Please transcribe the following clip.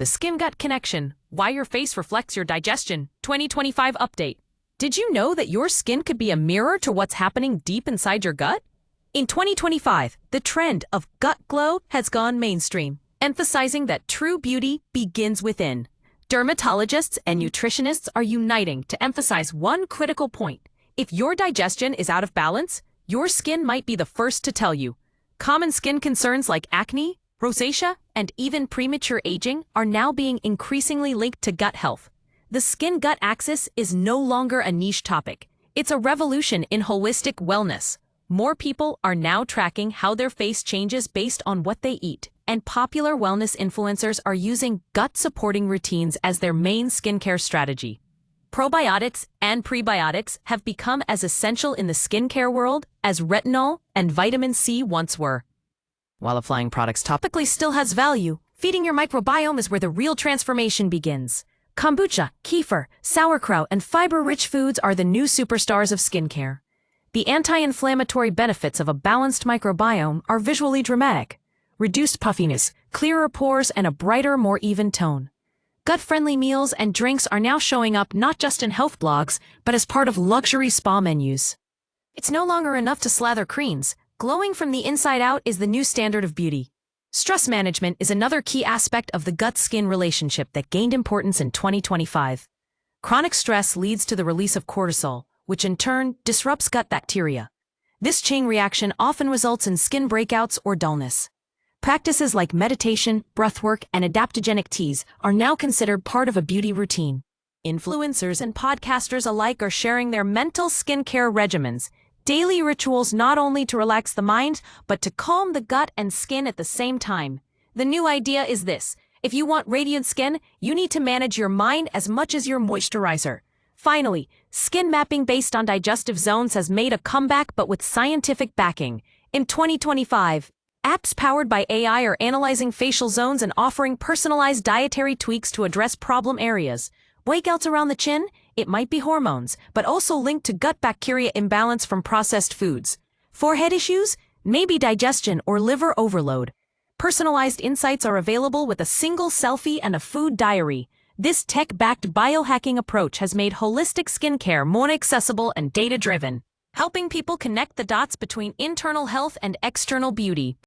The Skin-Gut Connection, Why Your Face Reflects Your Digestion, 2025 Update. Did you know that your skin could be a mirror to what's happening deep inside your gut? In 2025, the trend of gut glow has gone mainstream, emphasizing that true beauty begins within. Dermatologists and nutritionists are uniting to emphasize one critical point. If your digestion is out of balance, your skin might be the first to tell you. Common skin concerns like acne, rosacea, and even premature aging are now being increasingly linked to gut health. The skin-gut axis is no longer a niche topic. It's a revolution in holistic wellness. More people are now tracking how their face changes based on what they eat, and popular wellness influencers are using gut-supporting routines as their main skincare strategy. Probiotics and prebiotics have become as essential in the skincare world as retinol and vitamin C once were. While applying products topically still has value, feeding your microbiome is where the real transformation begins. Kombucha, kefir, sauerkraut, and fiber-rich foods are the new superstars of skincare. The anti-inflammatory benefits of a balanced microbiome are visually dramatic. Reduced puffiness, clearer pores, and a brighter, more even tone. Gut-friendly meals and drinks are now showing up not just in health blogs, but as part of luxury spa menus. It's no longer enough to slather creams. Glowing from the inside out is the new standard of beauty. Stress management is another key aspect of the gut-skin relationship that gained importance in 2025. Chronic stress leads to the release of cortisol, which in turn disrupts gut bacteria. This chain reaction often results in skin breakouts or dullness. Practices like meditation, breathwork, and adaptogenic teas are now considered part of a beauty routine. Influencers and podcasters alike are sharing their mental skincare regimens, daily rituals not only to relax the mind, but to calm the gut and skin at the same time. The new idea is this: if you want radiant skin, you need to manage your mind as much as your moisturizer. Finally, skin mapping based on digestive zones has made a comeback, but with scientific backing. In 2025, apps powered by AI are analyzing facial zones and offering personalized dietary tweaks to address problem areas. Breakouts around the chin? It might be hormones, but also linked to gut bacteria imbalance from processed foods. Forehead issues? Maybe digestion or liver overload. Personalized insights are available with a single selfie and a food diary. This tech-backed biohacking approach has made holistic skincare more accessible and data-driven, helping people connect the dots between internal health and external beauty.